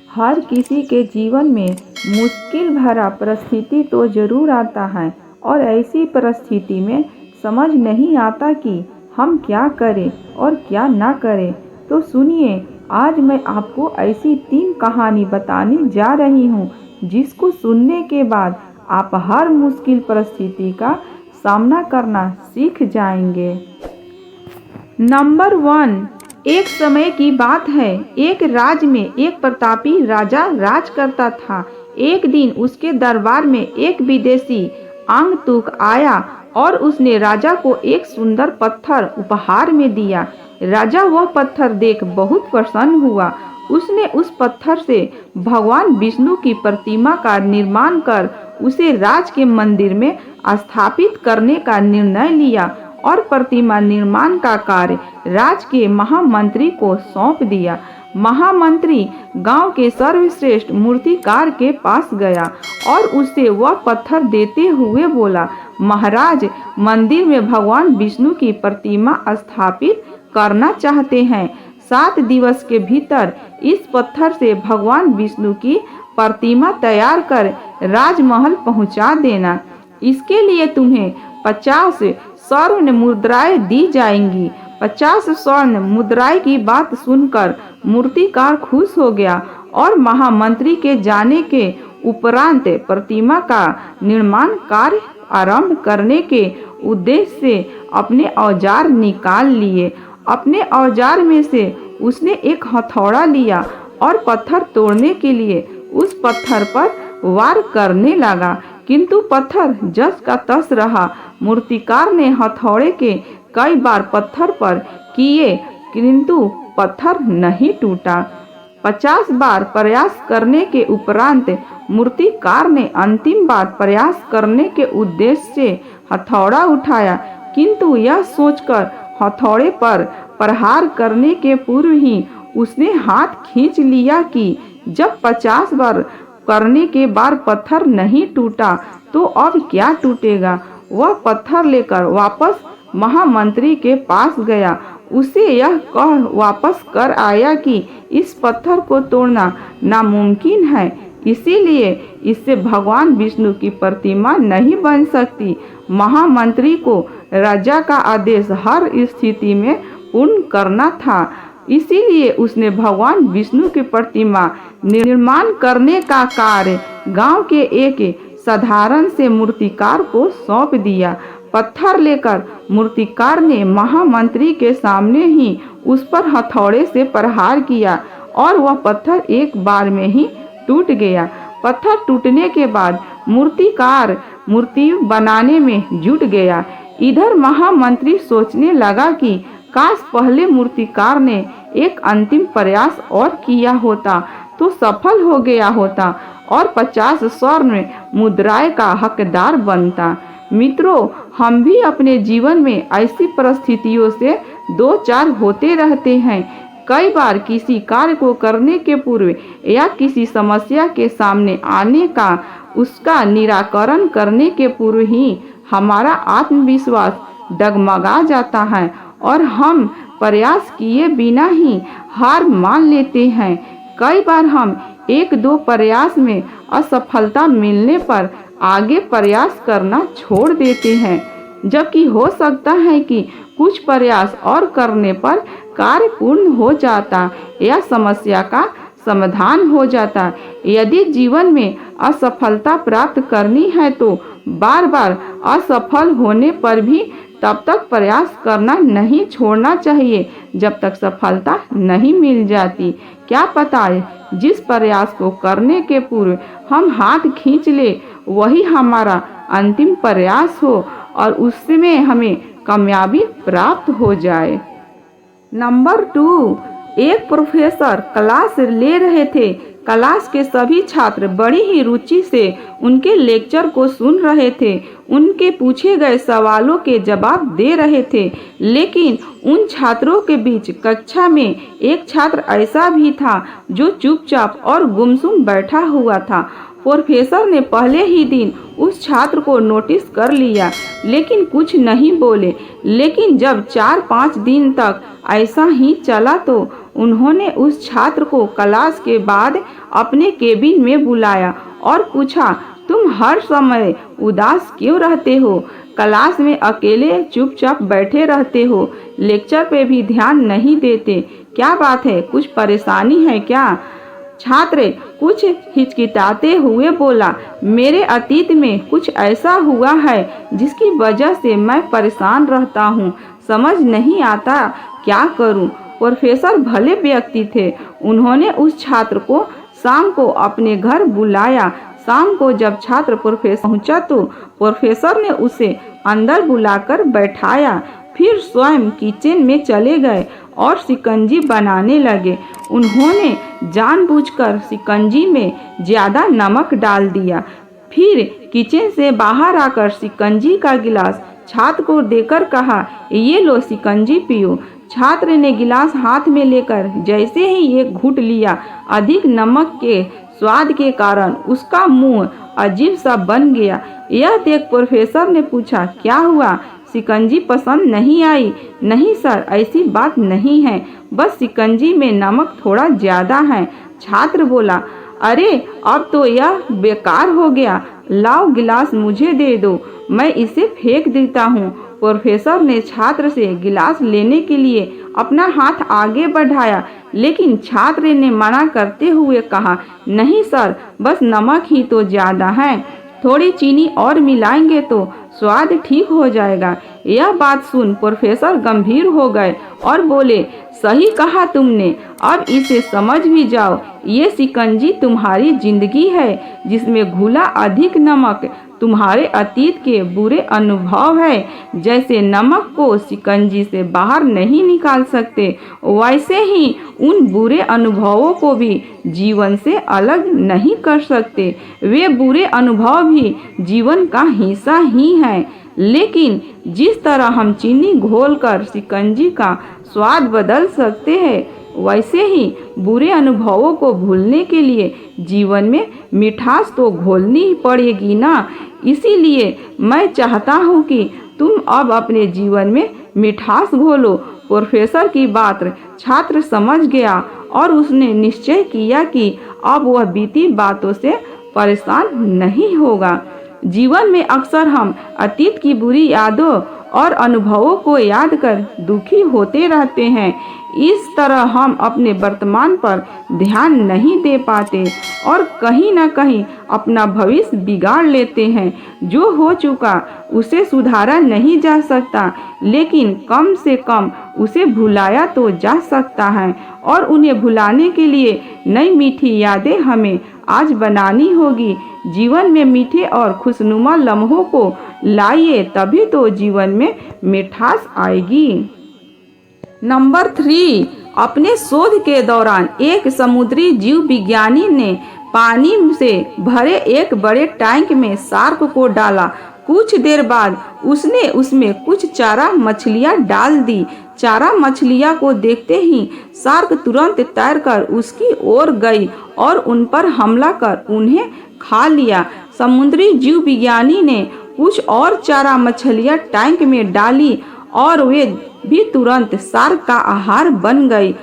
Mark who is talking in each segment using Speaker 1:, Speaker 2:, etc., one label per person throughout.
Speaker 1: हर किसी के जीवन में मुश्किल भरा परिस्थिति तो ज़रूर आता है और ऐसी परिस्थिति में समझ नहीं आता कि हम क्या करें और क्या ना करें। तो सुनिए, आज मैं आपको ऐसी 3 कहानी बताने जा रही हूँ जिसको सुनने के बाद आप हर मुश्किल परिस्थिति का सामना करना सीख जाएंगे। नंबर 1। एक समय की बात है, एक राज्य में एक प्रतापी राजा राज करता था। एक दिन उसके दरबार में एक विदेशी आगंतुक आया और उसने राजा को एक सुंदर पत्थर उपहार में दिया। राजा वह पत्थर देख बहुत प्रसन्न हुआ। उसने उस पत्थर से भगवान विष्णु की प्रतिमा का निर्माण कर उसे राज के मंदिर में स्थापित करने का निर्णय लिया और प्रतिमा निर्माण का कार्य राज के महामंत्री को सौंप दिया। महामंत्री गांव के सर्वश्रेष्ठ मूर्तिकार के पास गया और उससे वह पत्थर देते हुए बोला, महाराज, मंदिर में भगवान विष्णु की प्रतिमा स्थापित करना चाहते हैं। 7 दिवस के भीतर इस पत्थर से भगवान विष्णु की प्रतिमा तैयार कर राजमहल पहुंचा देना। इसके लिए तुम्हें 50 स्वर्ण मुद्राएं दी जाएंगी। 50 स्वर्ण मुद्राएं की बात सुनकर मूर्तिकार खुश हो गया और महामंत्री के जाने के उपरांत प्रतिमा का निर्माण कार्य आरंभ करने के उद्देश्य से अपने औजार निकाल लिए। अपने औजार में से उसने एक हथौड़ा लिया और पत्थर तोड़ने के लिए उस पत्थर पर वार करने लगा, किंतु पत्थर जस का तस रहा। मूर्तिकार ने हथौड़े के कई बार पत्थर पर किए, किंतु पत्थर नहीं टूटा। 50 बार प्रयास करने के उपरांत मूर्तिकार ने अंतिम बार प्रयास करने के उद्देश्य से हथौड़ा उठाया, किंतु यह सोचकर हथौड़े पर प्रहार करने के पूर्व ही उसने हाथ खींच लिया कि जब 50 बार करने के बाद पत्थर नहीं टूटा तो अब क्या टूटेगा। वह पत्थर लेकर वापस महामंत्री के पास गया। उसे यह कह वापस कर आया कि इस पत्थर को तोड़ना नामुमकिन है, इसीलिए इससे भगवान विष्णु की प्रतिमा नहीं बन सकती। महामंत्री को राजा का आदेश हर स्थिति में पूर्ण करना था, इसीलिए उसने भगवान विष्णु की प्रतिमा निर्माण करने का कार्य गांव के एक साधारण से मूर्तिकार को सौंप दिया। पत्थर लेकर मूर्तिकार ने महामंत्री के सामने ही उस पर हथौड़े से प्रहार किया और वह पत्थर एक बार में ही टूट गया। पत्थर टूटने के बाद मूर्तिकार मूर्ति बनाने में जुट गया। इधर महामंत्री सोचने लगा कि काश पहले मूर्तिकार ने एक अंतिम प्रयास और किया होता तो सफल हो गया होता और 50 स्वर्ण मुद्राएं का हकदार बनता। मित्रों, हम भी अपने जीवन में ऐसी परिस्थितियों से 2-4 होते रहते हैं। कई बार किसी कार्य को करने के पूर्व या किसी समस्या के सामने आने का उसका निराकरण करने के पूर्व ही हमारा आत्मविश्वास डगमगा जाता है और हम प्रयास किए बिना ही हार मान लेते हैं। कई बार हम 1-2 प्रयास में असफलता मिलने पर आगे प्रयास करना छोड़ देते हैं, जबकि हो सकता है कि कुछ प्रयास और करने पर कार्य पूर्ण हो जाता या समस्या का समाधान हो जाता। यदि जीवन में असफलता प्राप्त करनी है तो बार बार असफल होने पर भी तब तक प्रयास करना नहीं छोड़ना चाहिए जब तक सफलता नहीं मिल जाती। क्या पता है जिस प्रयास को करने के पूर्व हम हाथ खींच ले वही हमारा अंतिम प्रयास हो और उसमें हमें कामयाबी प्राप्त हो जाए। नंबर 2। एक प्रोफेसर क्लास ले रहे थे। क्लास के सभी छात्र बड़ी ही रुचि से उनके लेक्चर को सुन रहे थे। उनके पूछे गए सवालों के जवाब दे रहे थे, लेकिन उन छात्रों के बीच कक्षा में एक छात्र ऐसा भी था जो चुपचाप और गुमसुम बैठा हुआ था। प्रोफेसर ने पहले ही दिन उस छात्र को नोटिस कर लिया, लेकिन कुछ नहीं बोले। लेकिन जब 4-5 दिन तक ऐसा ही चला तो उन्होंने उस छात्र को क्लास के बाद अपने केबिन में बुलाया और पूछा, तुम हर समय उदास क्यों रहते हो? क्लास में अकेले चुपचाप बैठे रहते हो, लेक्चर पे भी ध्यान नहीं देते, क्या बात है? कुछ परेशानी है क्या? छात्र कुछ हिचकिचाते हुए बोला, मेरे अतीत में कुछ ऐसा हुआ है जिसकी वजह से मैं परेशान रहता हूँ, समझ नहीं आता क्या करूँ। प्रोफेसर भले व्यक्ति थे, उन्होंने उस छात्र को शाम को अपने घर बुलाया। शाम को जब छात्र प्रोफेसर पहुंचा तो प्रोफेसर ने उसे अंदर बुलाकर बैठाया, फिर स्वयं किचन में चले गए और शिकंजी बनाने लगे। उन्होंने जानबूझकर शिकंजी में ज़्यादा नमक डाल दिया। फिर किचन से बाहर आकर शिकंजी का गिलास छात्र को देकर कहा, ये लो शिकंजी पियो। छात्र ने गिलास हाथ में लेकर जैसे ही एक घूंट लिया, अधिक नमक के स्वाद के कारण उसका मुंह अजीब सा बन गया। यह देख प्रोफेसर ने पूछा, क्या हुआ? शिकंजी पसंद नहीं आई? नहीं सर, ऐसी बात नहीं है, बस शिकंजी में नमक थोड़ा ज़्यादा है। छात्र बोला, अरे अब तो यह बेकार हो गया, लाओ गिलास मुझे दे दो, मैं इसे फेंक देता हूँ। प्रोफेसर ने छात्र से गिलास लेने के लिए अपना हाथ आगे बढ़ाया, लेकिन छात्र ने मना करते हुए कहा, नहीं सर, बस नमक ही तो ज़्यादा है, थोड़ी चीनी और मिलाएंगे तो स्वाद ठीक हो जाएगा। यह बात सुन प्रोफेसर गंभीर हो गए और बोले, सही कहा तुमने, अब इसे समझ भी जाओ, ये शिकंजी तुम्हारी जिंदगी है जिसमें घुला अधिक नमक तुम्हारे अतीत के बुरे अनुभव है। जैसे नमक को शिकंजी से बाहर नहीं निकाल सकते, वैसे ही उन बुरे अनुभवों को भी जीवन से अलग नहीं कर सकते। वे बुरे अनुभव भी जीवन का हिस्सा ही हैं, लेकिन जिस तरह हम चीनी घोलकर शिकंजी का स्वाद बदल सकते हैं, वैसे ही बुरे अनुभवों को भूलने के लिए जीवन में मिठास तो घोलनी ही पड़ेगी ना। इसीलिए मैं चाहता हूँ कि तुम अब अपने जीवन में मिठास घोलो। प्रोफेसर की बात छात्र समझ गया और उसने निश्चय किया कि अब वह बीती बातों से परेशान नहीं होगा। जीवन में अक्सर हम अतीत की बुरी यादों और अनुभवों को याद कर दुखी होते रहते हैं। इस तरह हम अपने वर्तमान पर ध्यान नहीं दे पाते और कहीं ना कहीं अपना भविष्य बिगाड़ लेते हैं। जो हो चुका उसे सुधारा नहीं जा सकता, लेकिन कम से कम उसे भुलाया तो जा सकता है, और उन्हें भुलाने के लिए नई मीठी यादें हमें आज बनानी होगी। जीवन में मीठे और खुशनुमा लम्हों को लाइए, तभी तो जीवन में मिठास आएगी। नंबर 3, अपने शोध के दौरान एक समुद्री जीव विज्ञानी ने पानी से भरे एक बड़े टैंक में शार्क को डाला। कुछ देर बाद उसने उसमें कुछ चारा मछलियां डाल दी। चारा मछलियां को देखते ही शार्क तुरंत तैरकर उसकी ओर गई और उन पर हमला कर उन्हें खा लिया। समुद्री जीव विज्ञानी ने कुछ और चारा मछलियां टैंक में डाली और वे भी तुरंत शार्क का आहार बन गई।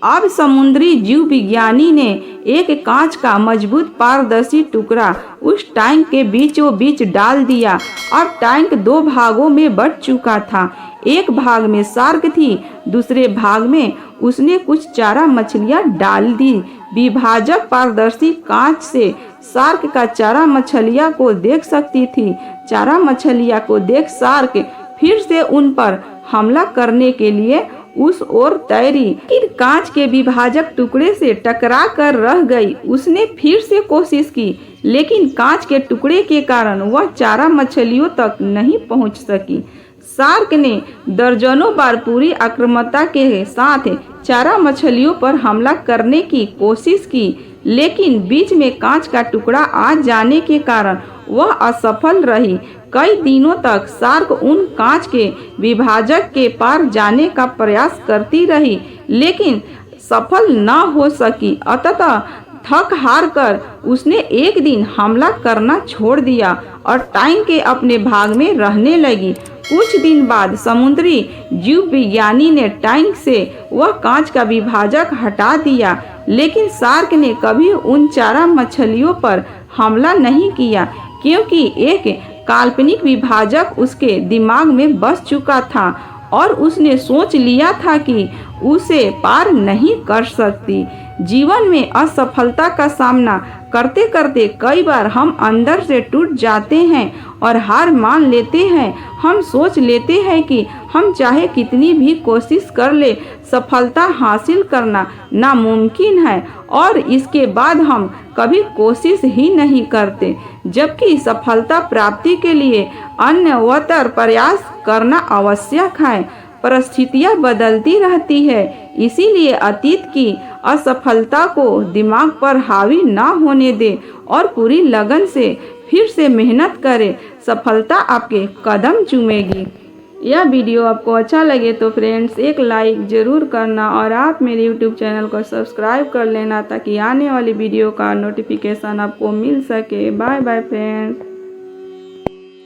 Speaker 1: अब समुद्री जीव विज्ञानी ने एक कांच का मजबूत पारदर्शी टुकड़ा उस टैंक के बीचों बीच डाल दिया। अब टैंक 2 भागों में बंट चुका था। एक भाग में शार्क थी, दूसरे भाग में उसने कुछ चारा मछलियां डाल दी। विभाजक पारदर्शी कांच से शार्क का चारा मछलियां को देख सकती थी। चारा मछलियां को देख शार्क फिर से उन पर हमला करने के लिए उस ओर तैरी, लेकिन कांच के विभाजक टुकड़े से टकरा कर रह गई। उसने फिर से कोशिश की, लेकिन कांच के टुकड़े के कारण वह चारा मछलियों तक नहीं पहुंच सकी। शार्क ने दर्जनों बार पूरी आक्रामकता के साथ चारा मछलियों पर हमला करने की कोशिश की, लेकिन बीच में कांच का टुकड़ा आ जाने के कारण वह असफल रही। कई दिनों तक शार्क उन कांच के विभाजक के पार जाने का प्रयास करती रही, लेकिन सफल न हो सकी। अतः थक हार कर उसने एक दिन हमला करना छोड़ दिया और टैंक के अपने भाग में रहने लगी। कुछ दिन बाद समुद्री जीव विज्ञानी ने टैंक से वह कांच का विभाजक हटा दिया, लेकिन शार्क ने कभी उन 4 मछलियों पर हमला नहीं किया, क्योंकि एक काल्पनिक विभाजक उसके दिमाग में बस चुका था और उसने सोच लिया था कि उसे पार नहीं कर सकती। जीवन में असफलता का सामना करते करते कई बार हम अंदर से टूट जाते हैं और हार मान लेते हैं। हम सोच लेते हैं कि हम चाहे कितनी भी कोशिश कर ले, सफलता हासिल करना नामुमकिन है, और इसके बाद हम कभी कोशिश ही नहीं करते, जबकि सफलता प्राप्ति के लिए अन्यतर प्रयास करना आवश्यक है। परिस्थितियाँ बदलती रहती है, इसीलिए अतीत की असफलता को दिमाग पर हावी ना होने दे और पूरी लगन से फिर से मेहनत करें। सफलता आपके कदम चूमेगी। यह वीडियो आपको अच्छा लगे तो फ्रेंड्स एक लाइक ज़रूर करना और आप मेरे यूट्यूब चैनल को सब्सक्राइब कर लेना, ताकि आने वाली वीडियो का नोटिफिकेशन आपको मिल सके। Bye bye friends.